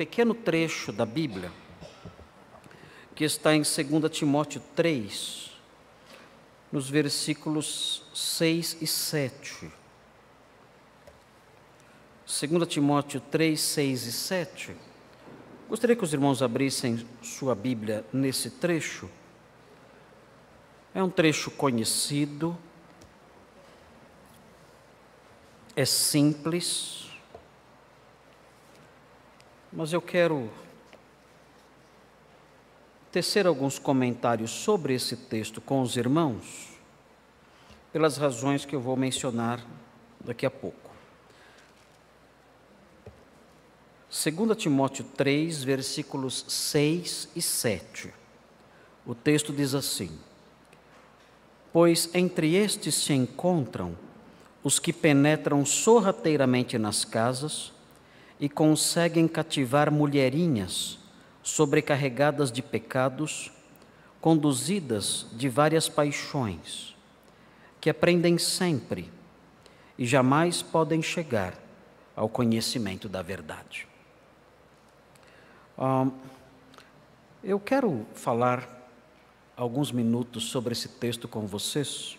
pequeno trecho da Bíblia que está em 2 Timóteo 3, nos versículos 6 e 7. 2 Timóteo 3, 6 e 7. Gostaria que os irmãos abrissem sua Bíblia nesse trecho. É um trecho conhecido, é simples, mas eu quero tecer alguns comentários sobre esse texto com os irmãos, pelas razões que eu vou mencionar daqui a pouco. 2 Timóteo 3, versículos 6 e 7. O texto diz assim: pois entre estes se encontram os que penetram sorrateiramente nas casas e conseguem cativar mulherinhas sobrecarregadas de pecados, conduzidas de várias paixões, que aprendem sempre e jamais podem chegar ao conhecimento da verdade. Eu quero falar alguns minutos sobre esse texto com vocês,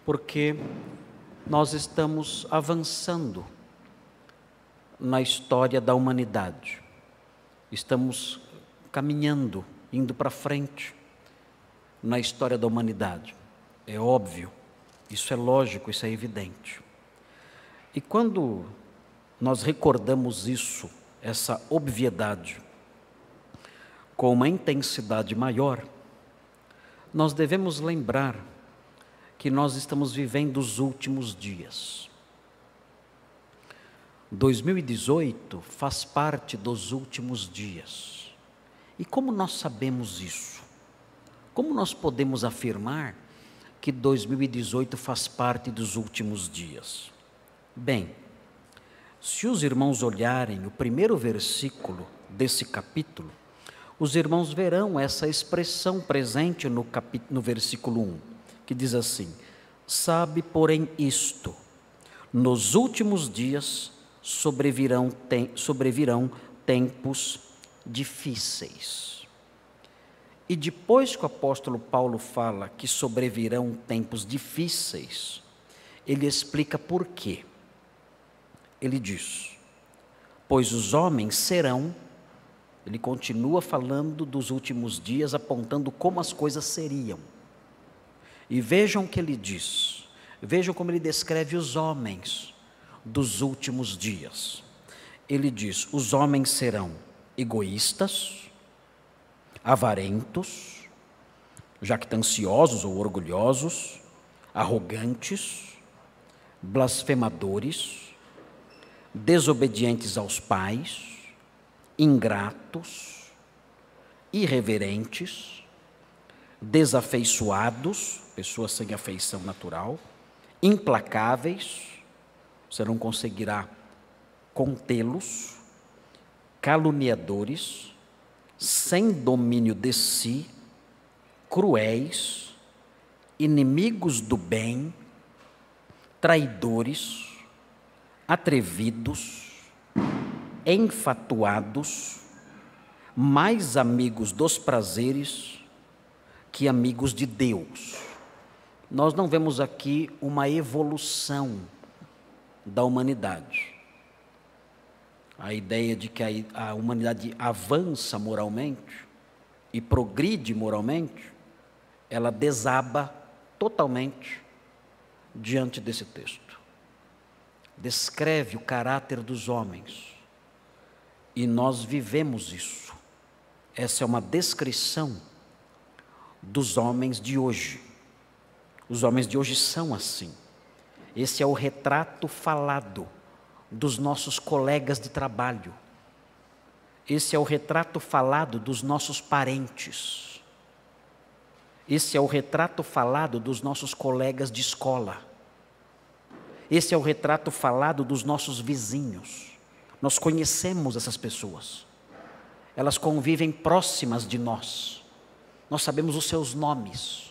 porque nós estamos avançando na história da humanidade. Estamos caminhando, indo para frente na história da humanidade. É óbvio, isso é lógico, isso é evidente. E quando nós recordamos isso, essa obviedade, com uma intensidade maior, nós devemos lembrar que nós estamos vivendo os últimos dias. 2018 faz parte dos últimos dias. E como nós sabemos isso? Como nós podemos afirmar que 2018 faz parte dos últimos dias? Bem, se os irmãos olharem o primeiro versículo desse capítulo, os irmãos verão essa expressão presente no versículo 1, que diz assim: sabe, porém, isto, nos últimos dias sobrevirão tempos difíceis. E depois que o apóstolo Paulo fala que sobrevirão tempos difíceis, ele explica por quê. Ele diz: pois os homens serão, ele continua falando dos últimos dias, apontando como as coisas seriam. E vejam o que ele diz, vejam como ele descreve os homens dos últimos dias. Ele diz: os homens serão egoístas, avarentos, jactanciosos ou orgulhosos, arrogantes, blasfemadores, desobedientes aos pais, ingratos, irreverentes, desafeiçoados, pessoas sem afeição natural, implacáveis, você não conseguirá contê-los, caluniadores, sem domínio de si, cruéis, inimigos do bem, traidores, atrevidos, enfatuados, mais amigos dos prazeres que amigos de Deus. Nós não vemos aqui uma evolução da humanidade. A ideia de que a humanidade avança moralmente e progride moralmente, ela desaba totalmente diante desse texto. Descreve o caráter dos homens e nós vivemos isso. Essa é uma descrição dos homens de hoje. Os homens de hoje são assim. Esse é o retrato falado dos nossos colegas de trabalho. Esse é o retrato falado dos nossos parentes. Esse é o retrato falado dos nossos colegas de escola. Esse é o retrato falado dos nossos vizinhos. Nós conhecemos essas pessoas. Elas convivem próximas de nós. Nós sabemos os seus nomes.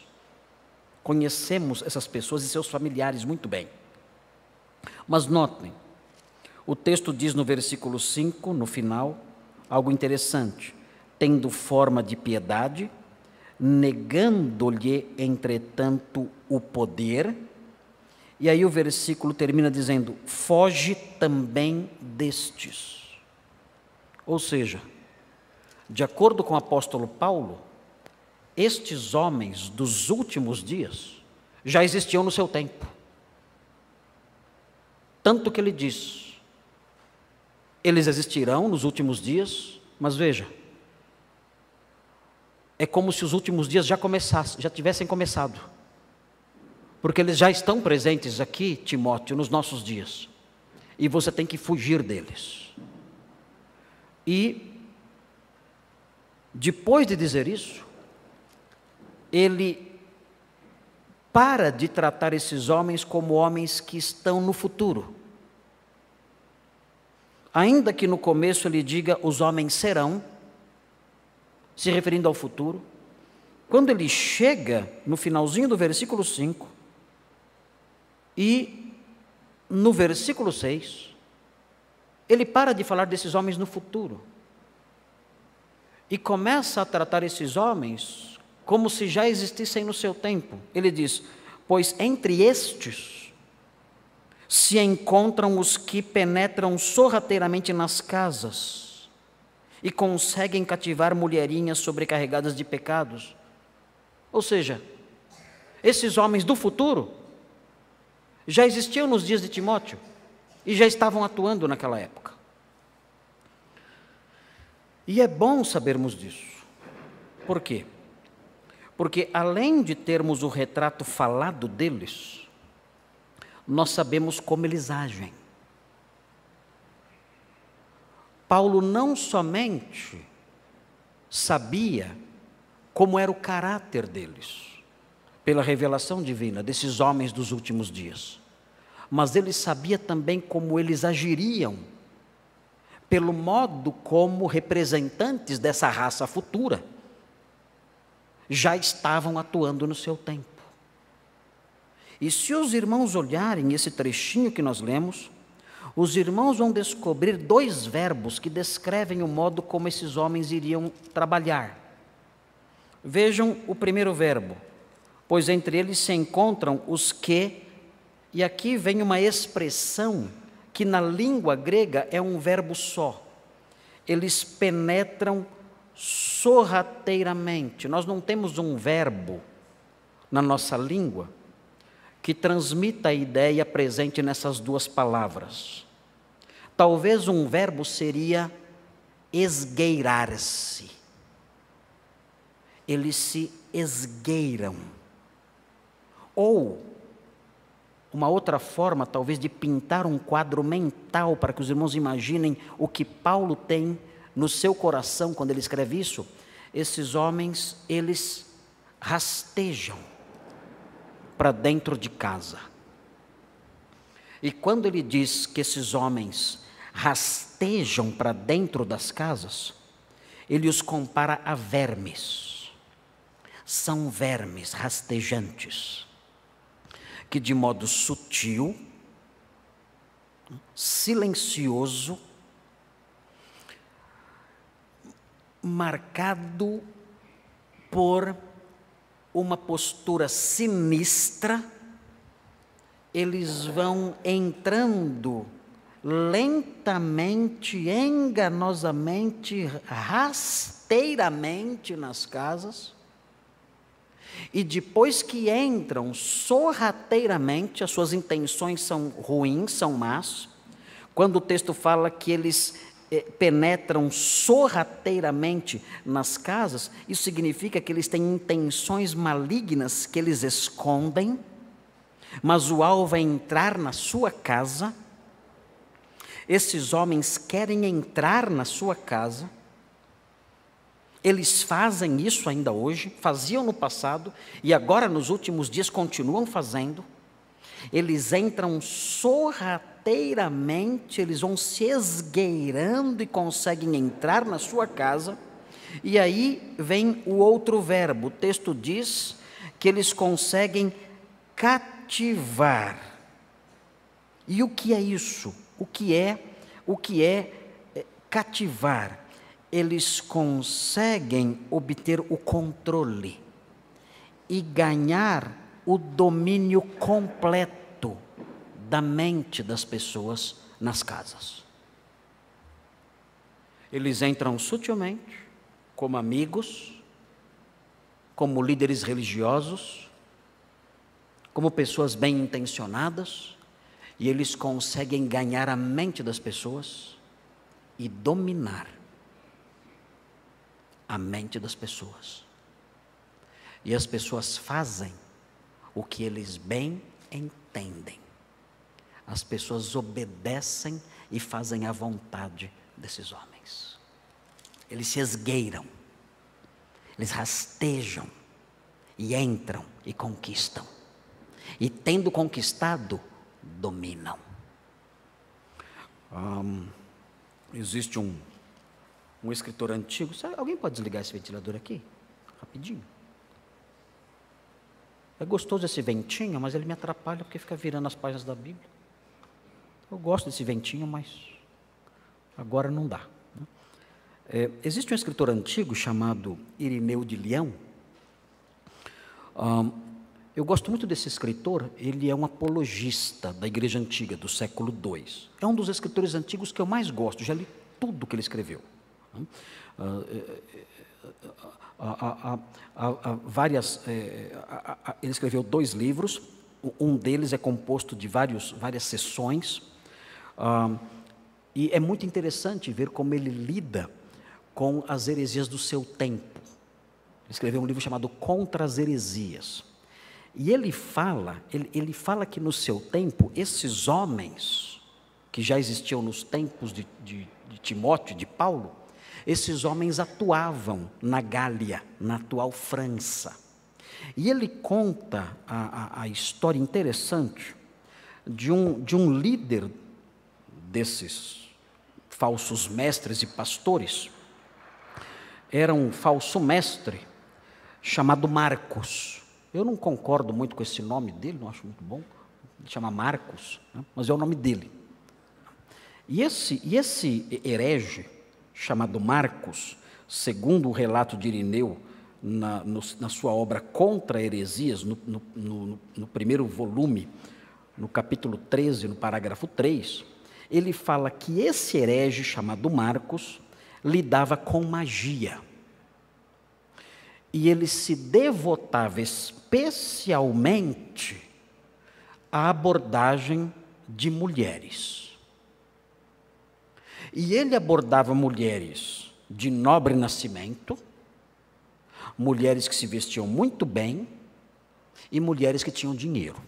Conhecemos essas pessoas e seus familiares muito bem. Mas notem, O texto diz no versículo 5, no final, algo interessante. Tendo forma de piedade, negando-lhe, entretanto, o poder. E aí o versículo termina dizendo: foge também destes. Ou seja, de acordo com o apóstolo Paulo, estes homens dos últimos dias já existiam no seu tempo. Tanto que ele diz, eles existirão nos últimos dias, mas veja, é como se os últimos dias já tivessem começado. Porque eles já estão presentes aqui, Timóteo, nos nossos dias. E você tem que fugir deles. E, depois de dizer isso, ele para de tratar esses homens como homens que estão no futuro. Ainda que no começo ele diga, os homens serão, se referindo ao futuro, quando ele chega no finalzinho do versículo 5, e no versículo 6, ele para de falar desses homens no futuro, e começa a tratar esses homens como se já existissem no seu tempo. Ele diz, pois entre estes se encontram os que penetram sorrateiramente nas casas e conseguem cativar mulherinhas sobrecarregadas de pecados. Ou seja, esses homens do futuro já existiam nos dias de Timóteo e já estavam atuando naquela época. E é bom sabermos disso. Por quê? Porque além de termos o retrato falado deles, nós sabemos como eles agem. Paulo não somente sabia como era o caráter deles, pela revelação divina desses homens dos últimos dias, mas ele sabia também como eles agiriam, pelo modo como representantes dessa raça futura já estavam atuando no seu tempo. E se os irmãos olharem esse trechinho que nós lemos, os irmãos vão descobrir dois verbos que descrevem o modo como esses homens iriam trabalhar. Vejam o primeiro verbo, pois entre eles se encontram os que, e aqui vem uma expressão que na língua grega é um verbo só. Eles penetram sorrateiramente. Nós não temos um verbo na nossa língua que transmita a ideia presente nessas duas palavras. Talvez um verbo seria esgueirar-se. Eles se esgueiram. Ou uma outra forma, talvez, de pintar um quadro mental para que os irmãos imaginem o que Paulo tem no seu coração quando ele escreve isso. Esses homens, eles rastejam para dentro de casa. E quando ele diz que esses homens rastejam para dentro das casas, ele os compara a vermes. São vermes rastejantes, que de modo sutil, silencioso, marcado por uma postura sinistra, eles vão entrando lentamente, enganosamente, rasteiramente nas casas, e depois que entram sorrateiramente, as suas intenções são ruins, são más. Quando o texto fala que eles penetram sorrateiramente nas casas, isso significa que eles têm intenções malignas que eles escondem, mas o alvo é entrar na sua casa. Esses homens querem entrar na sua casa. Eles fazem isso ainda hoje, faziam no passado e agora nos últimos dias continuam fazendo. Eles entram sorrateiramente, eles vão se esgueirando e conseguem entrar na sua casa. E aí vem o outro verbo. O texto diz que eles conseguem cativar. E o que é isso? O que é O que é cativar? Eles conseguem obter o controle e ganhar o domínio completo da mente das pessoas nas casas. Eles entram sutilmente, como amigos, como líderes religiosos, como pessoas bem intencionadas, e eles conseguem ganhar a mente das pessoas e dominar a mente das pessoas. E as pessoas fazem o que eles bem entendem. As pessoas obedecem e fazem a vontade desses homens. Eles se esgueiram, eles rastejam e entram e conquistam. E tendo conquistado, dominam. Existe um escritor antigo. Alguém pode desligar esse ventilador aqui? Rapidinho. É gostoso esse ventinho, mas ele me atrapalha porque fica virando as páginas da Bíblia. Eu gosto desse ventinho, mas agora não dá. Existe um escritor antigo chamado Irineu de Leão. Eu gosto muito desse escritor. Ele é um apologista da Igreja Antiga, do século II. É um dos escritores antigos que eu mais gosto. Já li tudo que ele escreveu. Ele escreveu 2 livros. Um deles é composto de várias sessões. E é muito interessante ver como ele lida com as heresias do seu tempo. Ele escreveu um livro chamado Contra as Heresias. E ele fala que no seu tempo, esses homens, que já existiam nos tempos de Timóteo, de Paulo, esses homens atuavam na Gália, na atual França. E ele conta a história interessante de um líder desses falsos mestres e pastores. Era um falso mestre chamado Marcos. Eu não concordo muito com esse nome dele, não acho muito bom. Ele chama Marcos, né? Mas é o nome dele. E esse herege, chamado Marcos, segundo o relato de Irineu, na sua obra Contra Heresias, no primeiro volume, no capítulo 13, no parágrafo 3, ele fala que esse herege, chamado Marcos, lidava com magia. E ele se devotava especialmente à abordagem de mulheres. E ele abordava mulheres de nobre nascimento, mulheres que se vestiam muito bem e mulheres que tinham dinheiro.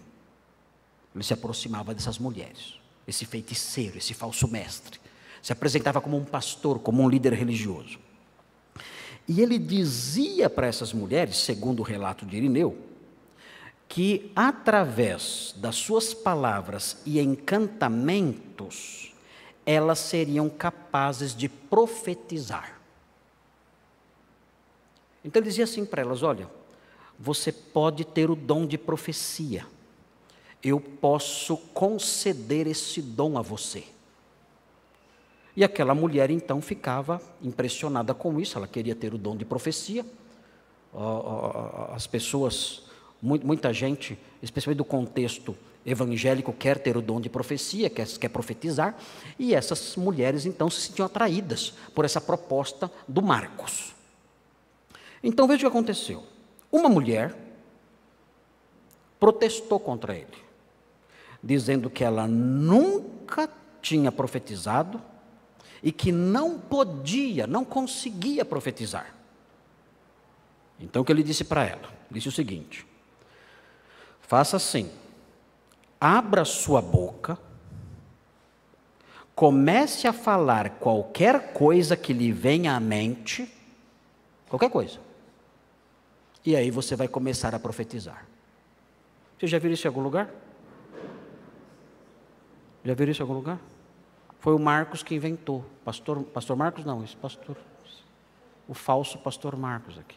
Ele se aproximava dessas mulheres, esse feiticeiro, esse falso mestre. Se apresentava como um pastor, como um líder religioso. E ele dizia para essas mulheres, segundo o relato de Irineu, que através das suas palavras e encantamentos, elas seriam capazes de profetizar. Então ele dizia assim para elas: olha, você pode ter o dom de profecia, eu posso conceder esse dom a você. E aquela mulher então ficava impressionada com isso, ela queria ter o dom de profecia. As pessoas, muita gente, especialmente do contexto evangélico, quer ter o dom de profecia, quer profetizar, e essas mulheres então se sentiam atraídas por essa proposta do Marcos. Então veja o que aconteceu. Uma mulher protestou contra ele, dizendo que ela nunca tinha profetizado e que não conseguia profetizar. Então o que ele disse para ela? Disse o seguinte: faça assim, abra sua boca, comece a falar qualquer coisa que lhe venha à mente, qualquer coisa, e aí você vai começar a profetizar. Você já viu isso em algum lugar? Já viram isso em algum lugar? Foi o Marcos que inventou. Pastor Marcos não, o falso pastor Marcos aqui.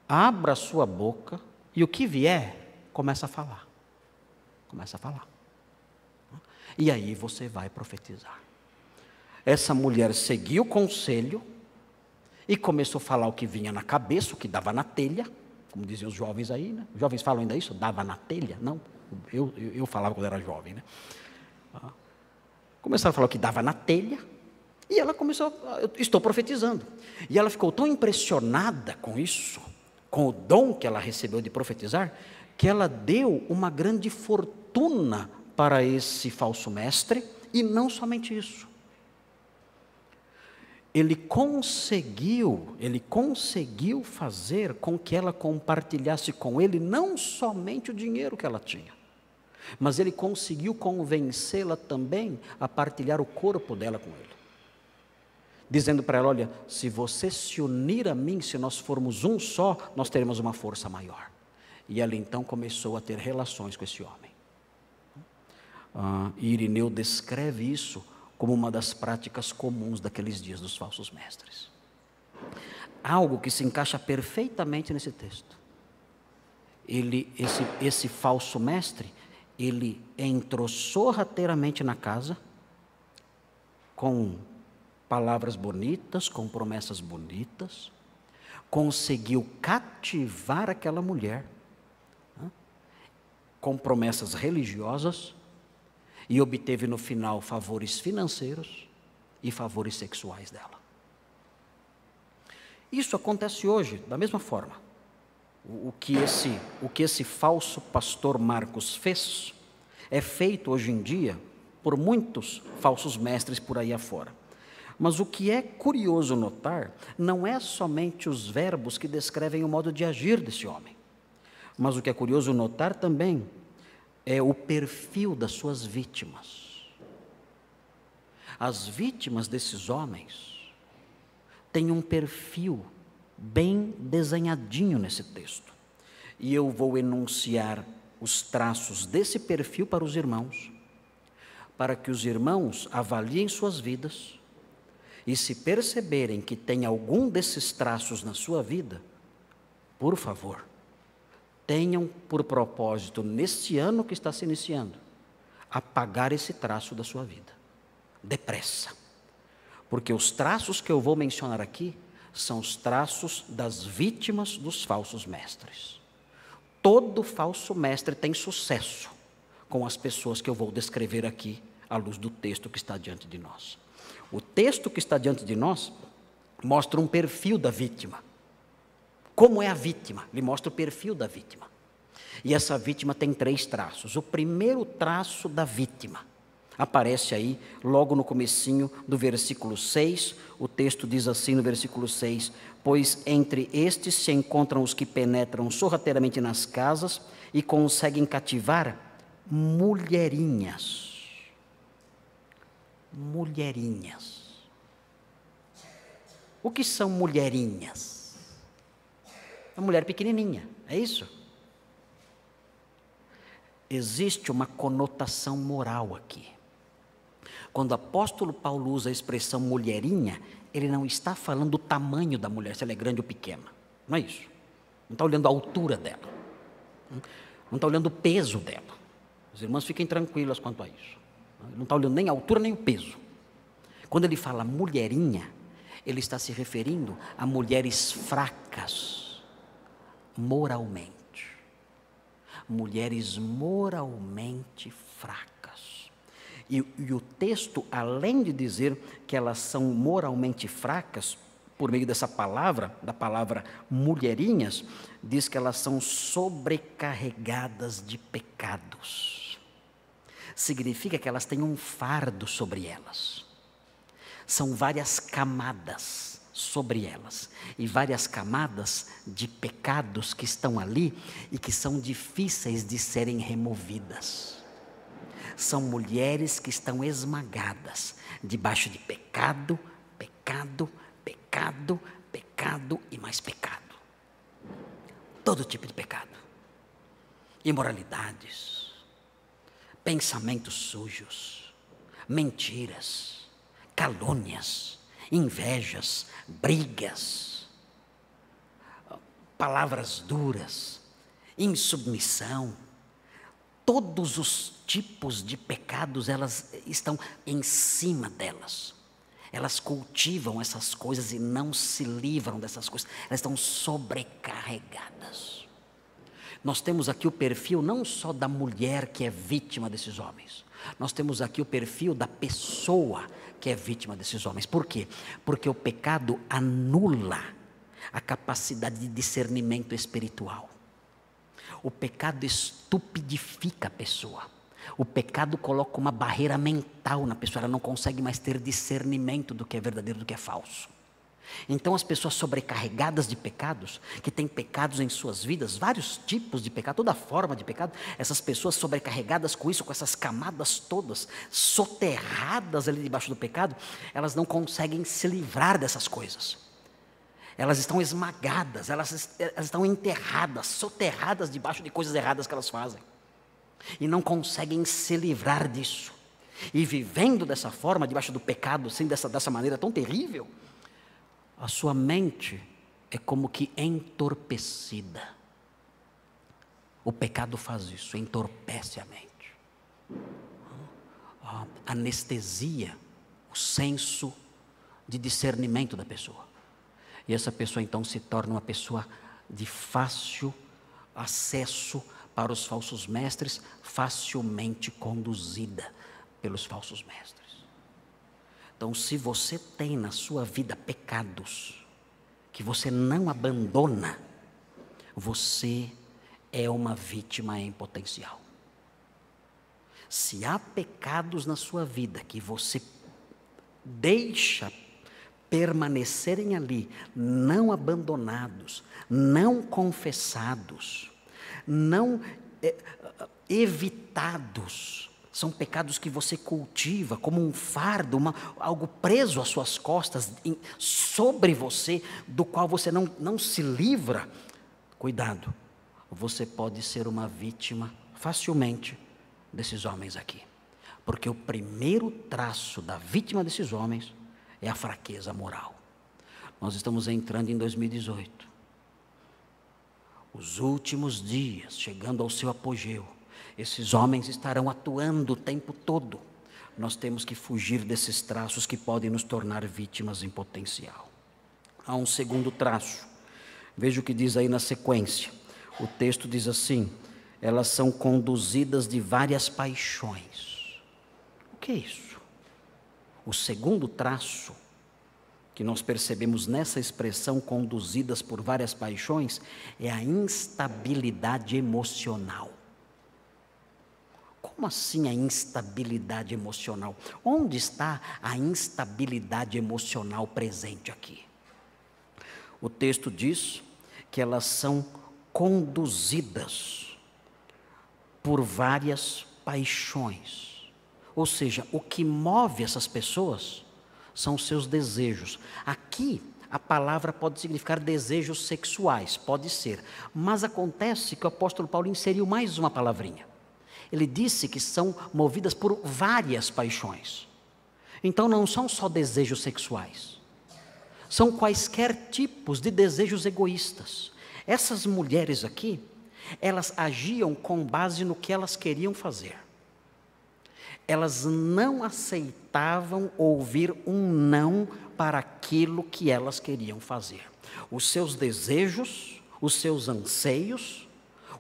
Abra a sua boca e o que vier, começa a falar. Começa a falar. E aí você vai profetizar. Essa mulher seguiu o conselho e começou a falar o que vinha na cabeça, o que dava na telha, como diziam os jovens aí, né? Os jovens falam ainda isso? Dava na telha? Não, eu falava quando era jovem, né? Começaram a falar o que dava na telha, e ela começou, eu estou profetizando. E ela ficou tão impressionada com isso, com o dom que ela recebeu de profetizar, que ela deu uma grande fortuna para esse falso mestre, e não somente isso. Ele conseguiu fazer com que ela compartilhasse com ele não somente o dinheiro que ela tinha, mas ele conseguiu convencê-la também a partilhar o corpo dela com ele, dizendo para ela: olha, se você se unir a mim, se nós formos um só, nós teremos uma força maior. E ela então começou a ter relações com esse homem. E Irineu descreve isso como uma das práticas comuns daqueles dias dos falsos mestres. Algo que se encaixa perfeitamente nesse texto. Esse falso mestre, ele entrou sorrateiramente na casa, com palavras bonitas, com promessas bonitas, conseguiu cativar aquela mulher, com promessas religiosas, e obteve no final favores financeiros e favores sexuais dela. Isso acontece hoje da mesma forma. O que esse falso pastor Marcos fez é feito hoje em dia por muitos falsos mestres por aí afora. Mas o que é curioso notar não é somente os verbos que descrevem o modo de agir desse homem, mas o que é curioso notar também é o perfil das suas vítimas. As vítimas desses homens têm um perfil bem desenhadinho nesse texto. E eu vou enunciar os traços desse perfil para os irmãos, para que os irmãos avaliem suas vidas, e se perceberem que tem algum desses traços na sua vida, por favor, tenham por propósito, neste ano que está se iniciando, apagar esse traço da sua vida, depressa. Porque os traços que eu vou mencionar aqui são os traços das vítimas dos falsos mestres. Todo falso mestre tem sucesso com as pessoas que eu vou descrever aqui, à luz do texto que está diante de nós. O texto que está diante de nós mostra um perfil da vítima. Como é a vítima? Ele mostra o perfil da vítima. E essa vítima tem 3 traços. O primeiro traço da vítima aparece aí logo no comecinho do versículo 6. O texto diz assim no versículo 6: pois entre estes se encontram os que penetram sorrateiramente nas casas e conseguem cativar mulherinhas. Mulherinhas. O que são mulherinhas? Uma mulher pequenininha, é isso? Existe uma conotação moral aqui. Quando o apóstolo Paulo usa a expressão mulherinha, ele não está falando do tamanho da mulher, se ela é grande ou pequena. Não é isso. Não está olhando a altura dela. Não está olhando o peso dela. Os irmãos fiquem tranquilos quanto a isso. Ele não está olhando nem a altura nem o peso. Quando ele fala mulherinha, ele está se referindo a mulheres fracas, moralmente. Mulheres moralmente fracas. E o texto, além de dizer que elas são moralmente fracas, por meio dessa palavra, da palavra mulherinhas, diz que elas são sobrecarregadas de pecados. Significa que elas têm um fardo sobre elas. São várias camadas sobre elas, e várias camadas de pecados que estão ali e que são difíceis de serem removidas. São mulheres que estão esmagadas debaixo de pecado, pecado, pecado, pecado e mais pecado. Todo tipo de pecado. Imoralidades, pensamentos sujos, mentiras, calúnias, invejas, brigas, palavras duras, insubmissão, todos os tipos de pecados, elas estão em cima delas. Elas cultivam essas coisas e não se livram dessas coisas. Elas estão sobrecarregadas. Nós temos aqui o perfil não só da mulher que é vítima desses homens. Nós temos aqui o perfil da pessoa que é vítima desses homens. Por quê? Porque o pecado anula a capacidade de discernimento espiritual. O pecado estupidifica a pessoa. O pecado coloca uma barreira mental na pessoa. Ela não consegue mais ter discernimento do que é verdadeiro e do que é falso. Então as pessoas sobrecarregadas de pecados, que têm pecados em suas vidas, vários tipos de pecado, toda forma de pecado, essas pessoas sobrecarregadas com isso, com essas camadas todas, soterradas ali debaixo do pecado, elas não conseguem se livrar dessas coisas. Elas estão esmagadas, elas estão enterradas, soterradas debaixo de coisas erradas que elas fazem. E não conseguem se livrar disso. E vivendo dessa forma, debaixo do pecado, assim, dessa maneira tão terrível, a sua mente é como que entorpecida. O pecado faz isso, entorpece a mente. Anestesia o senso de discernimento da pessoa. E essa pessoa então se torna uma pessoa de fácil acesso para os falsos mestres, facilmente conduzida pelos falsos mestres. Então, se você tem na sua vida pecados que você não abandona, você é uma vítima em potencial. Se há pecados na sua vida que você deixa permanecerem ali, não abandonados, não confessados, não evitados, são pecados que você cultiva como um fardo, algo preso às suas costas, sobre você, do qual você não se livra. Cuidado, você pode ser uma vítima facilmente desses homens aqui. Porque o primeiro traço da vítima desses homens é a fraqueza moral. Nós estamos entrando em 2018. Os últimos dias, chegando ao seu apogeu. Esses homens estarão atuando o tempo todo. Nós temos que fugir desses traços que podem nos tornar vítimas em potencial. Há um segundo traço. Veja o que diz aí na sequência. O texto diz assim: elas são conduzidas de várias paixões. O que é isso? O segundo traço que nós percebemos nessa expressão, conduzidas por várias paixões, é a instabilidade emocional. Como assim a instabilidade emocional? Onde está a instabilidade emocional presente aqui? O texto diz que elas são conduzidas por várias paixões. Ou seja, o que move essas pessoas são os seus desejos. Aqui, a palavra pode significar desejos sexuais, pode ser. Mas acontece que o apóstolo Paulo inseriu mais uma palavrinha. Ele disse que são movidas por várias paixões. Então não são só desejos sexuais. São quaisquer tipos de desejos egoístas. Essas mulheres aqui, elas agiam com base no que elas queriam fazer. Elas não aceitavam ouvir um não para aquilo que elas queriam fazer. Os seus desejos, os seus anseios,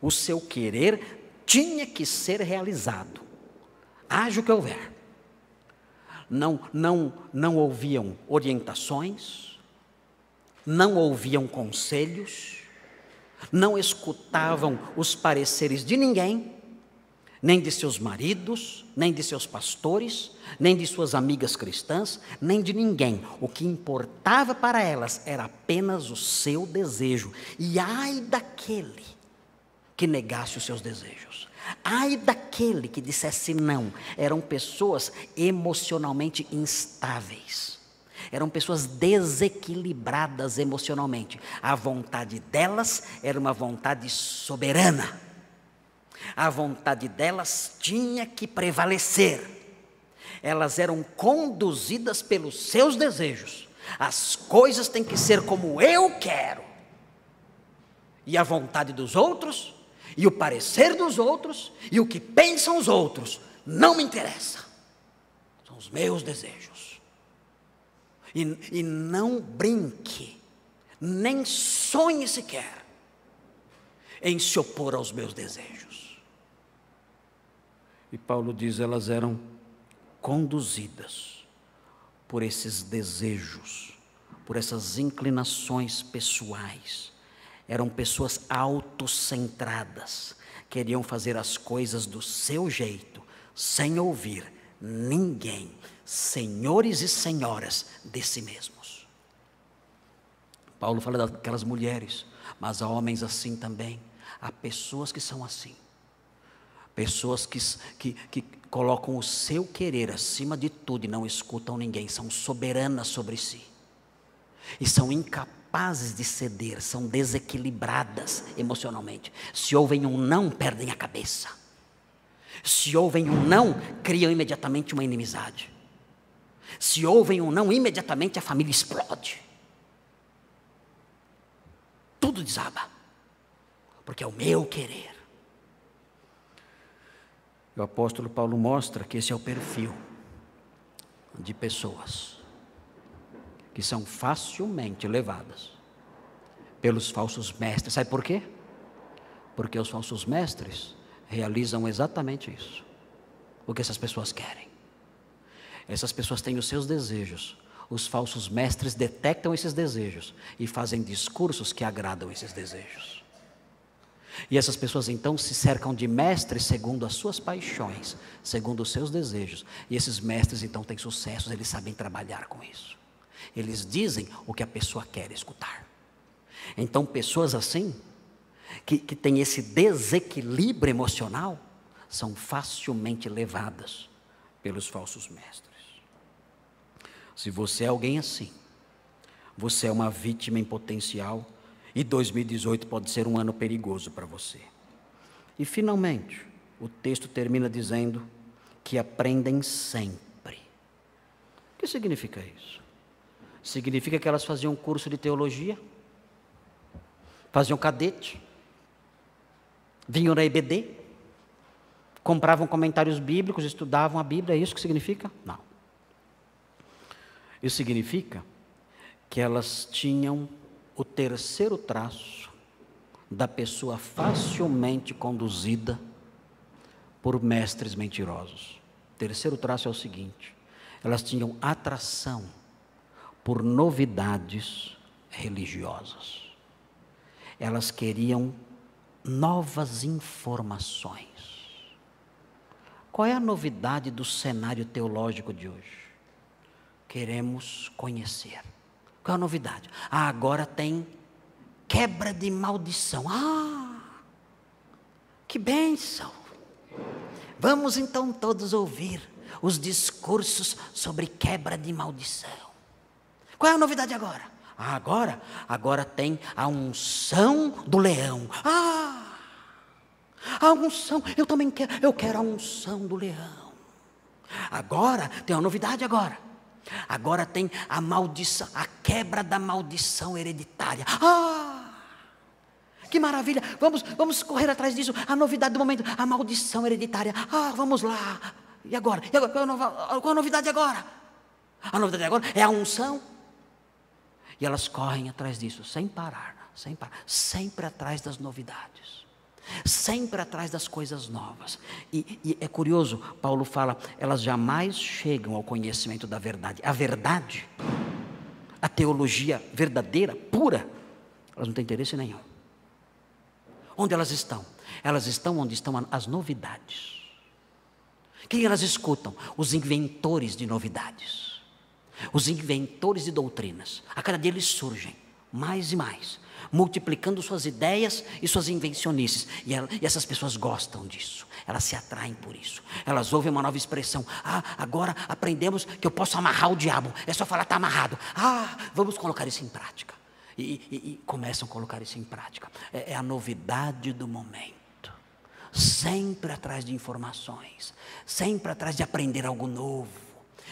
o seu querer tinha que ser realizado. Haja o que houver. Não ouviam orientações, não ouviam conselhos, não escutavam os pareceres de ninguém, nem de seus maridos, nem de seus pastores, nem de suas amigas cristãs, nem de ninguém. O que importava para elas era apenas o seu desejo. E ai daquele que negasse os seus desejos. Ai daquele que dissesse não. Eram pessoas emocionalmente instáveis. Eram pessoas desequilibradas emocionalmente. A vontade delas era uma vontade soberana. A vontade delas tinha que prevalecer. Elas eram conduzidas pelos seus desejos. As coisas têm que ser como eu quero. E a vontade dos outros E o parecer dos outros e o que pensam os outros não me interessa. São os meus desejos. E não brinque, nem sonhe sequer em se opor aos meus desejos. E Paulo diz, elas eram conduzidas por esses desejos, por essas inclinações pessoais. Eram pessoas autocentradas, queriam fazer as coisas do seu jeito, sem ouvir ninguém, senhores e senhoras de si mesmos. Paulo fala daquelas mulheres, mas há homens assim também. Há pessoas que são assim, pessoas que colocam o seu querer acima de tudo e não escutam ninguém, são soberanas sobre si, e são incapazes de ceder, são desequilibradas emocionalmente. Se ouvem um não, perdem a cabeça. Se ouvem um não, criam imediatamente uma inimizade. Se ouvem um não, imediatamente a família explode. Tudo desaba, porque é o meu querer. O apóstolo Paulo mostra que esse é o perfil de pessoas que são facilmente levadas pelos falsos mestres. Sabe por quê? Porque os falsos mestres realizam exatamente isso, o que essas pessoas querem. Essas pessoas têm os seus desejos, os falsos mestres detectam esses desejos e fazem discursos que agradam esses desejos. E essas pessoas então se cercam de mestres segundo as suas paixões, segundo os seus desejos. E esses mestres então têm sucessos, eles sabem trabalhar com isso. Eles dizem o que a pessoa quer escutar. Então pessoas assim, que têm esse desequilíbrio emocional, são facilmente levadas pelos falsos mestres. Se você é alguém assim, você é uma vítima em potencial, e 2018 pode ser um ano perigoso para você. E finalmente, o texto termina dizendo que aprendem sempre. O que significa isso? Significa que elas faziam curso de teologia, faziam cadete, vinham na EBD, compravam comentários bíblicos, estudavam a Bíblia. É isso que significa? Não. Isso significa que elas tinham o terceiro traço da pessoa facilmente conduzida por mestres mentirosos. O terceiro traço é o seguinte: elas tinham atração por novidades religiosas. Elas queriam novas informações. Qual é a novidade do cenário teológico de hoje? Queremos conhecer. Qual é a novidade? Agora tem quebra de maldição. Que bênção! Vamos então todos ouvir os discursos sobre quebra de maldição. Qual é a novidade agora? Agora tem a unção do leão. A unção, eu também quero, eu quero a unção do leão. Agora, tem uma novidade agora. Agora tem a maldição, a quebra da maldição hereditária. Que maravilha, vamos correr atrás disso. A novidade do momento, a maldição hereditária. Vamos lá. E agora? Qual a novidade agora? A novidade agora é a unção. E elas correm atrás disso, sem parar, sempre atrás das novidades, sempre atrás das coisas novas. E é curioso, Paulo fala, elas jamais chegam ao conhecimento da verdade. A verdade, a teologia verdadeira, pura, elas não têm interesse nenhum. Onde elas estão? Elas estão onde estão as novidades. Quem elas escutam? Os inventores de novidades. Os inventores de doutrinas. A cada dia eles surgem, mais e mais, multiplicando suas ideias e suas invencionices. E essas pessoas gostam disso. Elas se atraem por isso. Elas ouvem uma nova expressão. Agora aprendemos que eu posso amarrar o diabo. É só falar, está amarrado. Vamos colocar isso em prática. E começam a colocar isso em prática. É a novidade do momento. Sempre atrás de informações. Sempre atrás de aprender algo novo.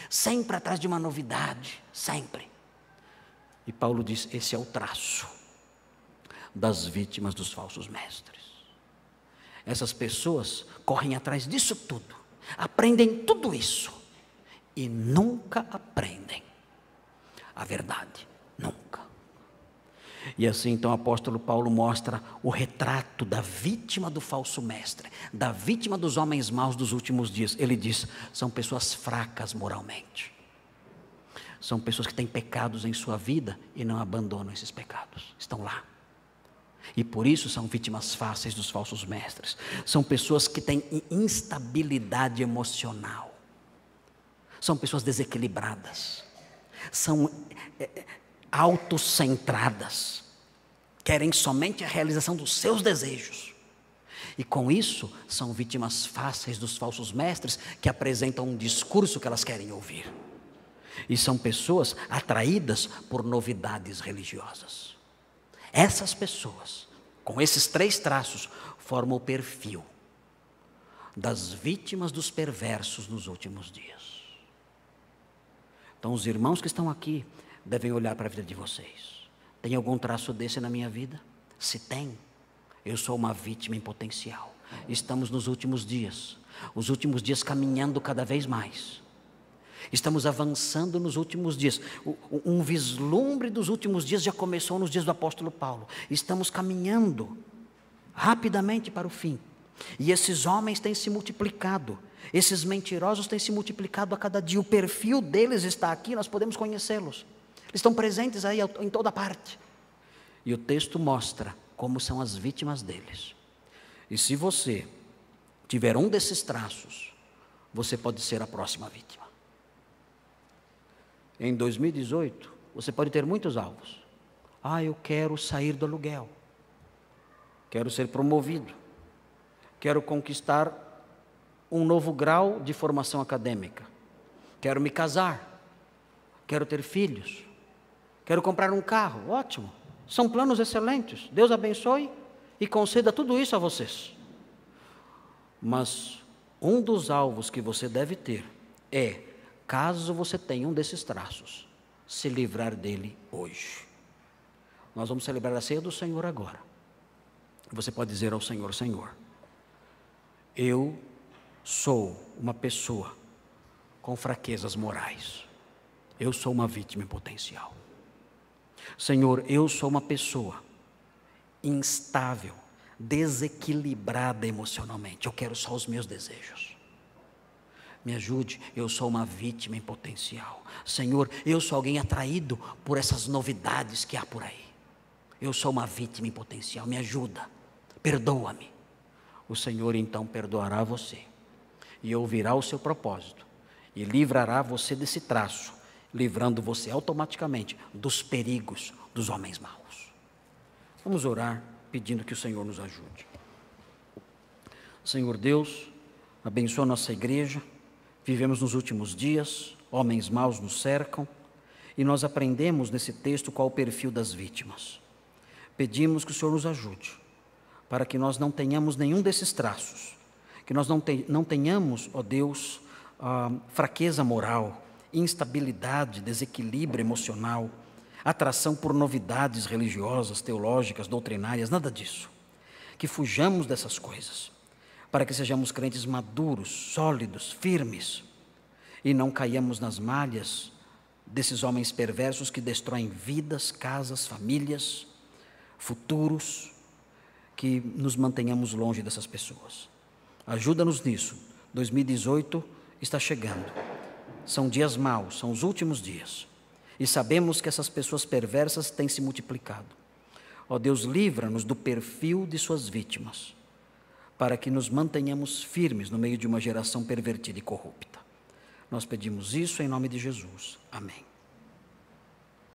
Sempre atrás de uma novidade, sempre. E Paulo diz, esse é o traço das vítimas dos falsos mestres. Essas pessoas correm atrás disso tudo, aprendem tudo isso e nunca aprendem a verdade, nunca. E assim então o apóstolo Paulo mostra o retrato da vítima do falso mestre, da vítima dos homens maus dos últimos dias. Ele diz, são pessoas fracas moralmente, são pessoas que têm pecados em sua vida e não abandonam esses pecados, estão lá. E por isso são vítimas fáceis dos falsos mestres. São pessoas que têm instabilidade emocional, são pessoas desequilibradas, são autocentradas, querem somente a realização dos seus desejos. E com isso, são vítimas fáceis dos falsos mestres que apresentam um discurso que elas querem ouvir. E são pessoas atraídas por novidades religiosas. Essas pessoas, com esses 3 traços, formam o perfil das vítimas dos perversos nos últimos dias. Então, os irmãos que estão aqui devem olhar para a vida de vocês. Tem algum traço desse na minha vida? Se tem, eu sou uma vítima em potencial. Estamos nos últimos dias, os últimos dias caminhando cada vez mais. Estamos avançando nos últimos dias. Um vislumbre dos últimos dias já começou nos dias do apóstolo Paulo. Estamos caminhando rapidamente para o fim. E esses homens têm se multiplicado. Esses mentirosos têm se multiplicado a cada dia. O perfil deles está aqui, nós podemos conhecê-los. Eles estão presentes aí em toda parte. E o texto mostra como são as vítimas deles. E se você tiver um desses traços, você pode ser a próxima vítima. Em 2018, você pode ter muitos alvos. Eu quero sair do aluguel. Quero ser promovido. Quero conquistar um novo grau de formação acadêmica. Quero me casar. Quero ter filhos. Quero comprar um carro. Ótimo. São planos excelentes. Deus abençoe e conceda tudo isso a vocês. Mas um dos alvos que você deve ter é, caso você tenha um desses traços, se livrar dele hoje. Nós vamos celebrar a ceia do Senhor agora. Você pode dizer ao Senhor, Senhor, eu sou uma pessoa com fraquezas morais. Eu sou uma vítima em potencial. Senhor, eu sou uma pessoa instável, desequilibrada emocionalmente. Eu quero só os meus desejos. Me ajude, eu sou uma vítima em potencial. Senhor, eu sou alguém atraído por essas novidades que há por aí. Eu sou uma vítima em potencial, me ajuda, perdoa-me. O Senhor então perdoará você e ouvirá o seu propósito e livrará você desse traço, livrando você automaticamente dos perigos dos homens maus. Vamos orar pedindo que o Senhor nos ajude. Senhor Deus, abençoa nossa igreja. Vivemos nos últimos dias, homens maus nos cercam e nós aprendemos nesse texto qual o perfil das vítimas. Pedimos que o Senhor nos ajude para que nós não tenhamos nenhum desses traços, que nós não tenhamos, ó Deus, fraqueza moral, instabilidade, desequilíbrio emocional, atração por novidades religiosas, teológicas, doutrinárias, nada disso. Que fujamos dessas coisas, para que sejamos crentes maduros, sólidos, firmes, e não caiamos nas malhas desses homens perversos que destroem vidas, casas, famílias, futuros, que nos mantenhamos longe dessas pessoas. Ajuda-nos nisso. 2018 está chegando. São dias maus, são os últimos dias. E sabemos que essas pessoas perversas têm se multiplicado. Ó Deus, livra-nos do perfil de suas vítimas, para que nos mantenhamos firmes no meio de uma geração pervertida e corrupta. Nós pedimos isso em nome de Jesus. Amém.